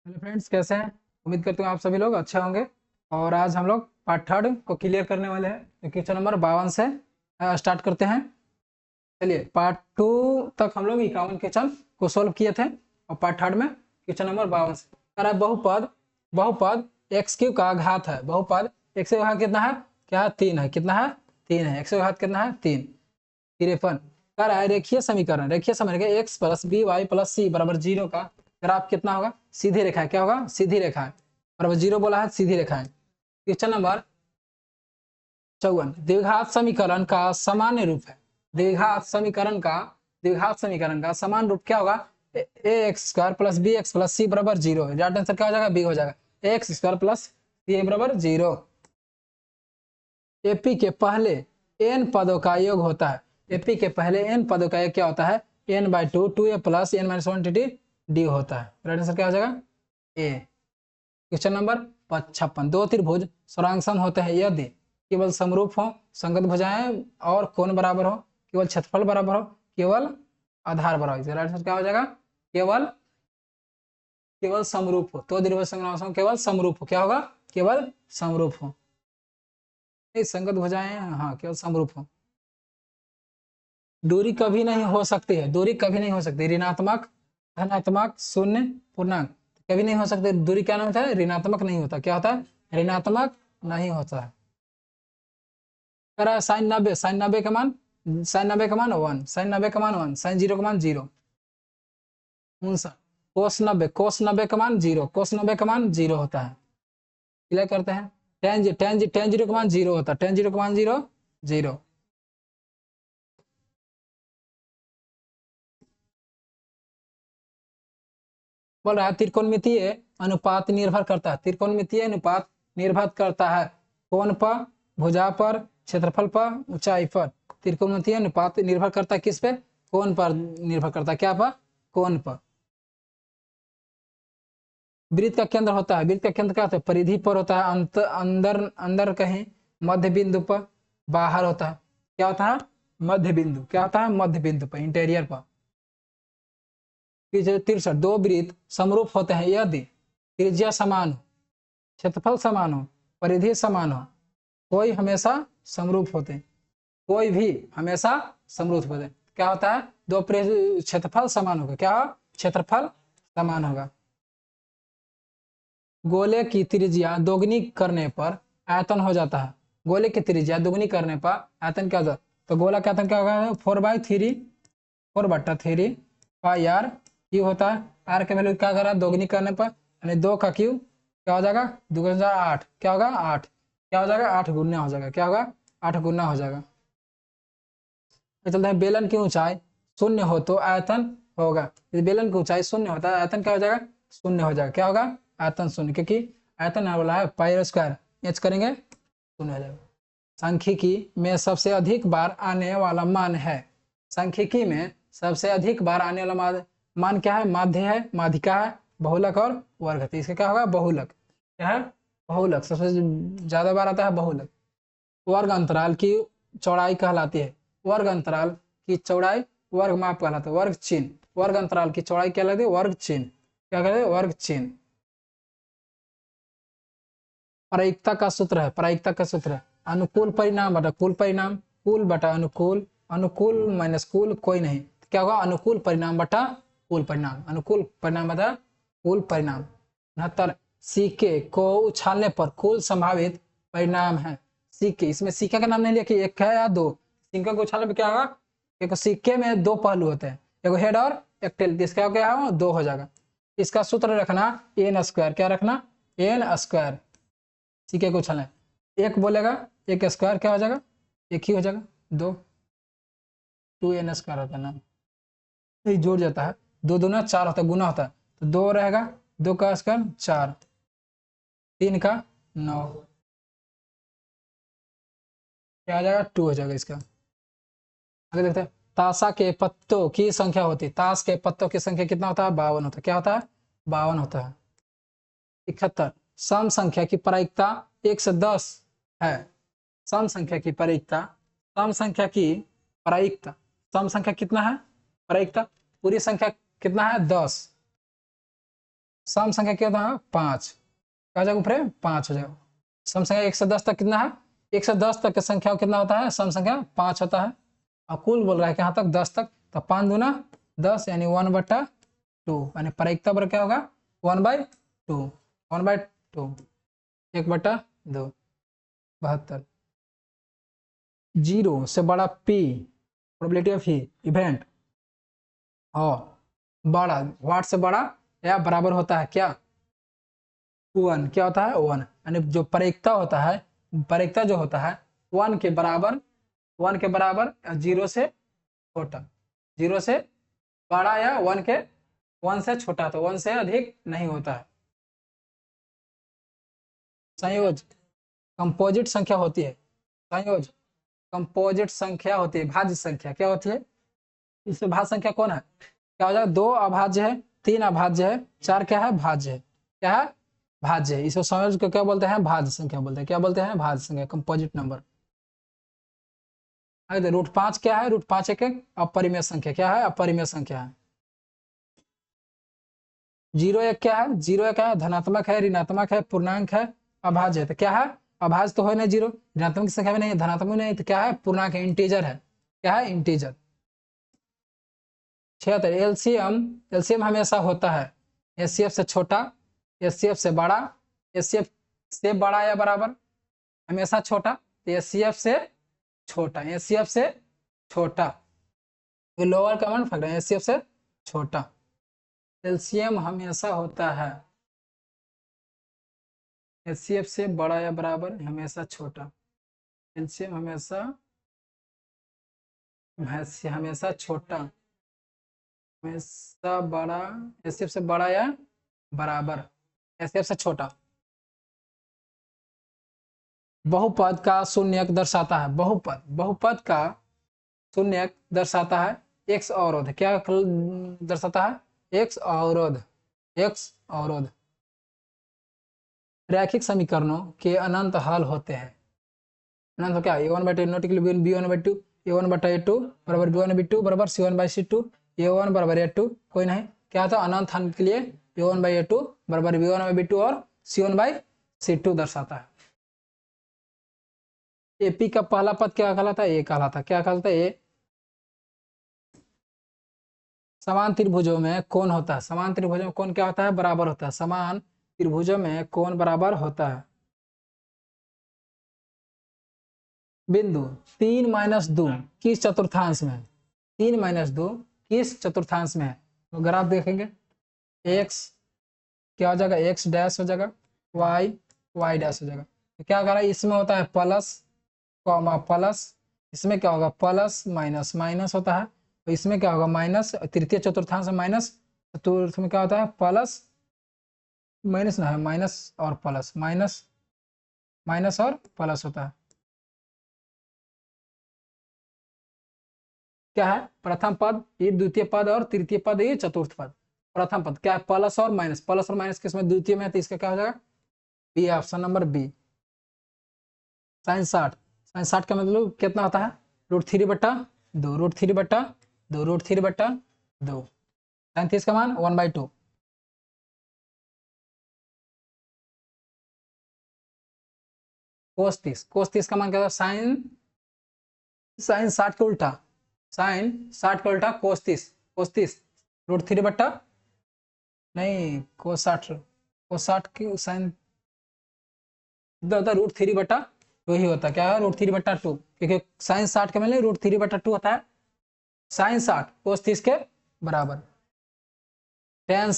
Hello friends, कैसे हैं? उम्मीद करते हूँ आप सभी लोग अच्छे होंगे। और आज हम लोग पार्ट थर्ड को क्लियर करने वाले हैं। तो क्वेश्चन नंबर 52 से स्टार्ट करते हैं। चलिए, पार्ट टू तक हम लोग 51 क्वेश्चन को सोल्व किए थे और पार्ट थर्ड में क्वेश्चन नंबर 52 से कह रहा है बहुपद बहुपद एक्स क्यू का घात है। बहुपद एक्स का घात कितना है? क्या है? 3 है। कितना है? 3 है। एक्स का घात कितना है? 3। 53 कह रहा है रेखीय समीकरण x plus b y plus c बराबर 0 का ग्राफ कितना होगा? सीधी रेखा है। क्या होगा? सीधी रेखा है। बराबर 0 बोला है, सीधी रेखा है। क्वेश्चन नंबर 54 द्विघात समीकरण का सामान्य रूप है। द्विघात समीकरण का समान रूप क्या होगा? A x square plus b x plus c बराबर 0। राइट आंसर क्या हो जाएगा? बी हो जाएगा। एक्स स्क्वायर प्लस सी बराबर 0। एपी के पहले एन पदों का योग होता है। एपी के पहले एन पदों का योग क्या होता है? N by two a plus n minus 1 d होता है। राइट आंसर क्या हो जाएगा? ए। क्वेश्चन नंबर 56 दो त्रिभुज सर्वांगसम होते हैं यदि केवल समरूप हो, संगत भुजाएं और कोण बराबर हो, केवल क्षेत्रफल बराबर हो, केवल आधार बराबर हो। राइट आंसर क्या हो जाएगा? केवल केवल समरूप हो। तो त्रिभुज सर्वांगसम केवल समरूप हो। क्या होगा? केवल समरूप हो। संगत भुजाएं, हाँ, केवल समरूप हो। दूरी कभी नहीं हो सकती है। दूरी कभी नहीं हो सकती। ऋणात्मक, धनात्मक, शून्य, पूर्णांक कभी नहीं हो सकते। दूरी क्या नाम होता है? ऋणात्मक नहीं होता। क्या होता है? ऋणात्मक नहीं होता है। कह रहा है साइन 90, साइन 90 का मान 1, साइन 90 का मान 1, साइन 0 का मान 0। 59 कोस 90 का मान 0, कोस 90 का मान 0 होता है। क्लियर करते हैं। टेन 0 का मान 0 होता है। टेन 0 का मान 0 0। बोल रहा है त्रिकोणमितीय अनुपात निर्भर करता है। त्रिकोणमितीय अनुपात निर्भर करता है कोण पर, भुजा पर, क्षेत्रफल पर, ऊंचाई पर। त्रिकोणमितीय अनुपात निर्भर करता है किस पे? कोण पर निर्भर करता है। क्या पर? कोण पर। वृत्त का केंद्र होता है। वृत्त का केंद्र क्या होता है? परिधि पर होता है। अंदर अंदर कहीं मध्य बिंदु पर, बाहर होता है। क्या होता है? मध्य बिंदु। क्या होता है? मध्य बिंदु पर, इंटीरियर पर। 63 दो वृत्त समरूप होते हैं यदि त्रिज्या समान हो, क्षेत्रफल समान हो, परिधि समान हो। कोई हमेशा समरूप होते हैं। कोई भी हमेशा समरूप होते हैं। क्या होता है? दो क्षेत्रफल समान होगा। क्या हो? क्षेत्रफल समान होगा। गोले की त्रिज्या दोगुनी करने पर आयतन हो जाता है। गोले की त्रिज्या दोगुनी करने पर आयतन क्या होता है? तो गोला का आयतन क्या होगा? 4/3, 4/3 पाई आर क्यू होता है। आर के वैल्यू क्या करा? दोगुनी करने पर यानी 2 का क्यू क्या हो जाएगा? 2 8। क्या होगा? 8। क्या हो जाएगा? 8 गुना हो जाएगा। क्या होगा? 8 गुना हो जाएगा। तो चलते हैं बेलन की ऊंचाई शून्य हो तो आयतन होगा। यदि बेलन की ऊंचाई शून्य होता है आयतन क्या हो जाएगा? शून्य हो जाएगा। क्या होगा? आयतन शून्य, क्योंकि आयतन आने वाला है पाई स्क्वायर। एच करेंगे शून्य हो जाएगा। सांख्यिकी में सबसे अधिक बार आने वाला मान है। सांख्यिकी में सबसे अधिक बार आने वाला मान क्या है? माध्य है, माध्यिका है, बहुलक और वर्ग। तो इसका क्या होगा? बहुलक। क्या है? बहुलक। सबसे ज्यादा बार आता है बहुलक। वर्ग अंतराल की चौड़ाई कहलाती है। वर्ग अंतराल की चौड़ाई वर्ग माप कहलाता है। वर्ग चिन्ह। वर्ग अंतराल की चौड़ाई क्या कहलाती है? वर्ग चिन्ह। क्या कहते हैं? वर्ग चिन्ह। प्रायिकता का सूत्र है। प्रायिकता का सूत्र है अनुकूल परिणाम बटा कुल परिणाम, कुल बटा अनुकूल, अनुकूल माइनस कुल कोई नहीं। तो क्या होगा? अनुकूल परिणाम बटा कुल परिणाम। अनुकूल परिणाम बटा कुल परिणाम। 69 सिक्के को उछालने पर कुल संभावित परिणाम है। सिक्के, इसमें सिक्के का नाम नहीं लिया कि एक है या दो। सिक्के को उछालने पर क्या होगा? एक सिक्के में दो पहलू होते हैं, एक हेड और एक टेल। इसका क्या है? दो हो जाएगा। इसका सूत्र रखना एन स्क्वायर। क्या रखना? N square. सिक्के को उछालना, एक बोलेगा एक स्क्वायर क्या हो जाएगा? एक ही हो जाएगा। दो, 2n स्क्वायर होता है ना, ये जोड़ जाता है। दो दूना 4 होता है, गुना होता है। तो 2 रहेगा, 2 का स्क्वायर 4, 3 का 9, क्या आ जाएगा? 2 हो जाएगा इसका। आगे देखते हैं। ताशा के पत्तों की संख्या होती है। ताश के पत्तों की संख्या कितना होता है? 52 होता है। क्या होता है? 52 होता है। 71 सम संख्या की प्रायिकता 1 से 10 है। सम संख्या की प्रायिकता, सम संख्या की प्रायिकता, सम संख्या कितना है? प्रायिकता पूरी संख्या कितना है? 10। सम संख्या क्या होता है 5, क्या हो जाएगा ऊपर 5 हो जाएगा। सम संख्या 1 से 10 तक कितना है, 1 से 10 तक की संख्या कितना होता है, सम संख्या 5 होता है। और कुल बोल रहा है कि यहाँ तक 10 तक, तो 5 दूना 10 यानी 1/2 यानी प्रायिकता पर क्या होगा 1/2, 1/2 1/2 72। 0 से बड़ा P probability of he event हो बड़ा व्हाट से बड़ा या बराबर होता है क्या 1, क्या होता है 1, यानी जो प्रायिकता होता है, प्रायिकता जो होता है 1 के बराबर, 1 के बराबर 0 से छोटा, 0 से बड़ा या 1 से छोटा, तो 1 से अधिक नहीं होता है। संयोज कंपोजिट संख्या होती है, संयोज कंपोजिट संख्या होती है, भाज्य संख्या क्या होती है, इसमें भाज्य संख्या कौन है, क्या हो जाएगा 2 अभाज्य है, 3 अभाज्य है, 4 क्या है भाज्य है, क्या है भाज्य है। इसको संयोज को क्या बोलते हैं, भाज्य संख्या बोलते हैं, क्या बोलते हैं भाज्य संख्या, कंपोजिट नंबर। √5 क्या है, √5 एक अपरिमेय संख्या, क्या है अपरिमेय संख्या है। 0 1 क्या है, 0 1 है धनात्मक है, ऋणात्मक है, पूर्णांक है, अभाज्य है, तो क्या है अभाज्य तो है नहीं, 0 ऋणात्मक की संख्या में नहीं, धनात्मक नहीं, तो क्या है पूर्णांक है, इंटीजर है, क्या है इंटीजर। 76 एलसीएम, एलसीएम हमेशा होता है एचसीएफ से छोटा, एचसीएफ से बड़ा, एचसीएफ से बड़ा या बराबर, हमेशा छोटा, एचसीएफ से छोटा, एचसीएफ से छोटा, ये लोअर कॉमन फैक्टर एचसीएफ से छोटा। एलसीएम हमेशा होता है एचसीएफ से बड़ा या बराबर, हमेशा छोटा, एलसीएम हमेशा हमेशा छोटा, हमेशा बड़ा, एचसीएफ से बड़ा या बराबर, एचसीएफ से छोटा। बहुपद का शून्यक दर्शाता है, बहुपद, बहुपद का शून्यक दर्शाता है एक्स अवरोध, क्या दर्शाता है एक्स अवरोध, एक्स अवरोध। रैखिक समीकरणों के अनंत हल होते हैं, अनंत क्या a1/2 not equal b1/2, a1/a2 बराबर b1/2 बराबर c1/c2, a1 बराबर a2 कोई नहीं, क्या था अनंत हल के लिए a1/a2 बराबर b1/b2 और c1/c2 दर्शाता है। एपी का पहला पद क्या कहलाता है, ए कहलाता है, क्या कहलाता है ए। समान त्रिभुजों में कौन होता है, समान त्रिभुजों में कौन क्या होता है बराबर होता है, समान त्रिभुजों में कौन बराबर होता है। बिंदु 3-2 किस चतुर्थांश में, 3-2 किस चतुर्थांश में है, तो ग्राफ देखेंगे x क्या हो जाएगा x डैश हो जाएगा, y डैश हो जाएगा, तो क्या करा इसमें होता है प्लस कॉमा प्लस, इसमें क्या होगा प्लस माइनस माइनस होता है, तो इसमें क्या होगा माइनस, तृतीय चतुर्थांश में माइनस, चतुर्थ में क्या होता है प्लस माइनस ना है माइनस और प्लस, माइनस माइनस और प्लस होता है। क्या है प्रथम पद ये, द्वितीय पद और तृतीय पद ये, चतुर्थ पद। प्रथम पद क्या है प्लस और माइनस, प्लस और माइनस किसमें द्वितीय में है, तो इसका क्या हो जाएगा B, option number B. sin 60, sin 60 का मतलब कितना होता है √3/2, √3/2, √3/2, sin 30 का मान 1/2। cos 30 का मान क्या होता है sin 60 का उल्टा, sin 60 का उल्टा cos 30 √3/, नहीं cos 60 की sin √3/2 ही होता है, क्या है √3/2, क्योंकि sin 60 के मतलब √3/2 होता है, sin 60 cos 30 के बराबर, tan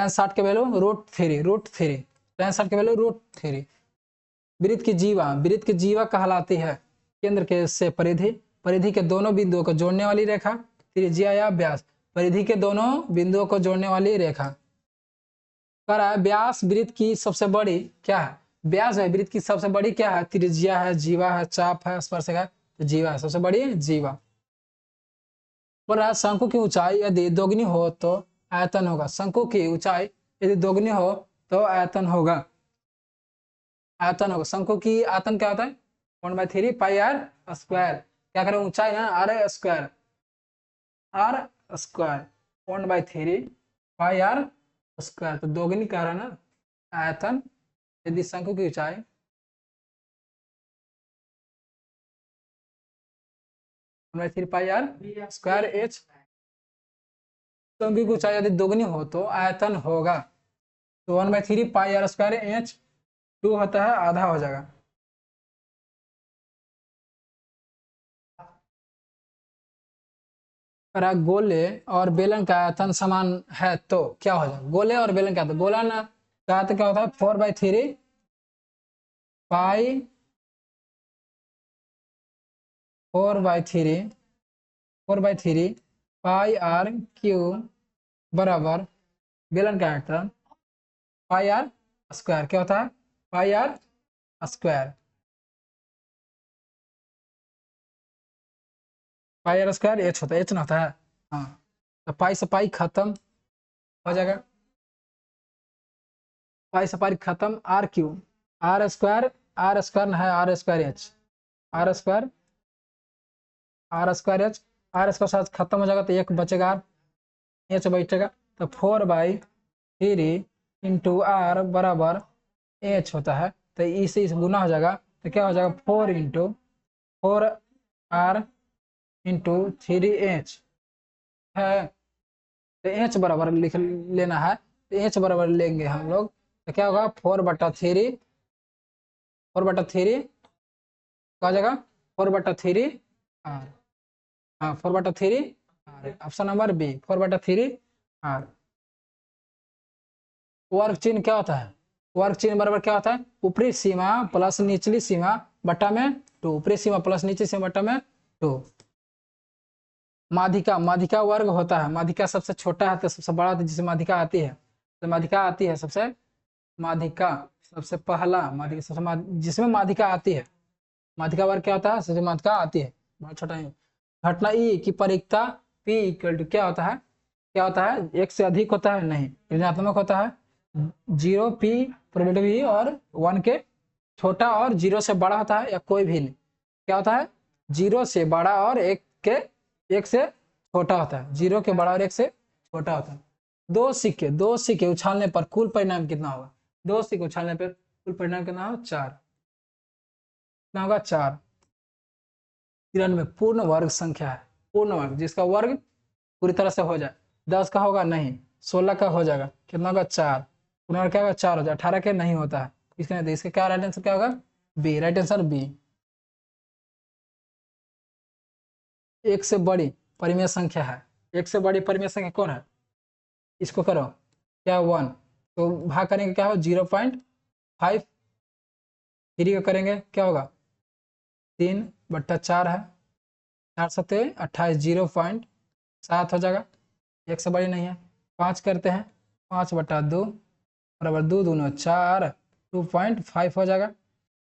60 के वैल्यू √3, tan 60 के वैल्यू √3। वृत्त की जीवा कहलाती है केंद्र के से परिधि, परिधि के दोनों बिंदुओं को जोड़ने वाली रेखा, त्रिज्या या व्यास, परिधि के दोनों बिंदुओं को जोड़ने वाली रेखा। कह रहा है व्यास वृत्त की सबसे बड़ी क्या है, व्यास है वृत्त की सबसे बड़ी क्या है, त्रिज्या है, जीवा है, चाप है, स्पर्शक है, तो जीवा है सबसे बड़ी जीवा। बोल रहा है शंकु की ऊंचाई यदि दोगुनी हो तो आयतन होगा, शंकु की ऊंचाई यदि दोगुनी हो तो आयतन होगा, आयतन होगा। शंकु की आयतन क्या होता है 1/3 पाई आर स्क्वायर, क्या करें ऊंचाई ना r square 1/3 pi r square, तो दोगुनी कह रहा है ना आयतन यदि शंकु की ऊंचाई three pi r square h, शंकु की ऊंचाई यदि दोगुनी हो तो आयतन होगा, तो 1/3 पाई आर स्क्वायर एच 2 होता है, आधा हो जाएगा। अगर गोले और बेलन का आयतन समान है तो क्या हो जाएगा? गोले और बेलन का, तो गोला ना का आयतन क्या होता है 4/3 पाई 4/3 पाई आर क्यू बराबर बेलन का आयतन पाई आर स्क्वायर, क्या होता है pi r square, pi r square h होता है, एच ना होता है। हाँ, तो पाई से पाई खत्म हो जाएगा, पाई से पाई खत्म, आर क्यू आर स्क्वायर ना है r square h, r square h, r square साथ खत्म हो जाएगा तो एक बचेगा एच बैठेगा, तो 4/3 इंटू आर बराबर एच होता है, तो इसे इस गुना हो जाएगा, तो क्या हो जाएगा 4 आर इंटू 3h है, तो एच बराबर लिख लेना है, तो एच बराबर लेंगे हम लोग, तो क्या होगा 4/3 क्या हो जाएगा 4/3 आर, हाँ 4/3 r, option number B 4/3 r. वर्ग चिन्ह क्या होता है? वर्ग चिन्ह बराबर क्या होता है? ऊपरी सीमा प्लस निचली सीमा बट्टा में 2, ऊपरी सीमा प्लस निचली सीमा बट्टा में 2। माध्यिका वर्ग होता है, माध्यिका सबसे छोटा है तो सबसे बड़ा, तो जिससे माध्यिका आती है, तो माध्यिका आती है सबसे, माध्यिका सबसे पहला, माध्यिका सबसे जिसमें माध्यिका आती है, माध्यिका वर्ग क्या होता है? सबसे माध्यिका आती है, बहुत छोटा है। घटना ई की परिकता P इक्वल टू क्या होता है? क्या होता है? एक से अधिक होता है, नहीं ऋणात्मक होता है, 0 P प्रोबेबिलिटी और 1 के छोटा और 0 से बड़ा होता है, या कोई भी नहीं, क्या होता है 0 से बड़ा और 1 से छोटा होता है, 0 के बड़ा और 1 से छोटा होता है। दो सिक्के उछालने पर कुल परिणाम कितना होगा? 2 सिक्के उछालने पर कुल परिणाम कितना होगा? 4, कितना होगा 4। 93 पूर्ण वर्ग संख्या है, पूर्ण वर्ग जिसका वर्ग पूरी तरह से हो जाए, 10 का होगा नहीं, 16 का हो जाएगा, कितना होगा 4, पूर्ण क्या होगा 4 हो जाए, 18 के नहीं होता है, इसका नहीं, इसका क्या राइट आंसर क्या होगा? B, right answer B. एक से बड़ी परिमेय संख्या है, एक से बड़ी परिमेय संख्या कौन है? इसको करो क्या 1, तो भाग करेंगे क्या हो 0.5, 3 का करेंगे क्या होगा 3/4 है, 4 सत्ते 28, 0.7 हो जाएगा, एक से बड़ी नहीं है। 5 करते हैं, 5/2 बराबर 2 दूनो 4, 2.5 हो जाएगा,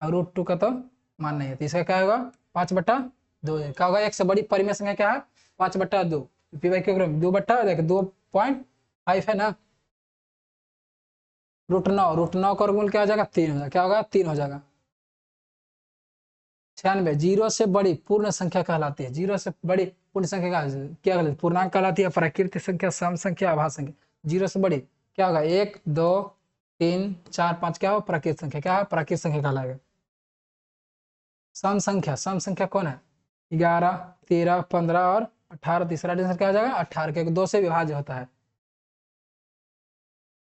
और √2 का तो मान नहीं है, तो इसका क्या होगा 5/2, क्या होगा? एक से बड़ी परिमेय संख्या क्या है? 5/2, पी/क्यू 2/2 है ना, √9 का वर्गमूल क्या हो जाएगा 3 हो जाएगा, क्या होगा 3 हो जाएगा। 96 जीरो से बड़ी पूर्ण संख्या कहलाती है, जीरो से बड़ी पूर्ण संख्या क्या कहलाती है? पूर्णांक कहलाती है, प्राकृतिक संख्या, सम संख्या, अभाज्य संख्या। जीरो से बड़ी क्या होगा 1 2 3 4 5, क्या हो प्राकृतिक संख्या, क्या है प्राकृतिक संख्या कहलाएगा। सम संख्या कौन है? 11 13 15 और 18, तीसरा आंसर क्या हो जाएगा 18, के 2 से विभाज्य होता है।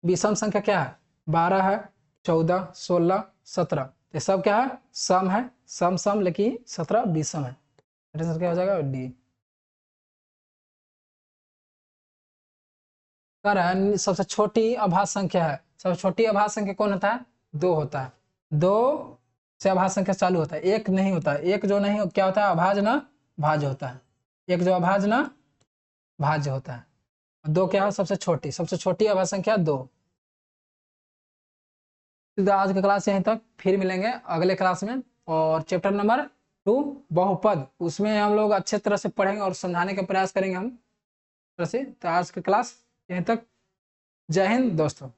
विषम संख्या क्या है? 12 है, 14 16 17, ये सब क्या है? सम है, सम लेकिन 17 विषम है, आंसर क्या हो जाएगा डी। सबसे छोटी अभाज्य संख्या है, सबसे छोटी अभाज्य संख्या कौन होता है? 2 होता है, 2 से अभाज्य संख्या चालू होता है, एक नहीं होता है, एक जो नहीं क्या होता है अभाज्य न भाज्य होता है, एक जो अभाज्य न भाज्य होता है, 2 क्या है सबसे छोटी अभाज्य संख्या 2। आज की क्लास यहीं तक, फिर मिलेंगे अगले क्लास में, और चैप्टर नंबर 2 बहुपद, उसमें हम लोग अच्छे तरह से पढ़ेंगे और समझाने का प्रयास करेंगे हम तरह से। तो आज की क्लास यहीं तक, जय हिंद दोस्तों।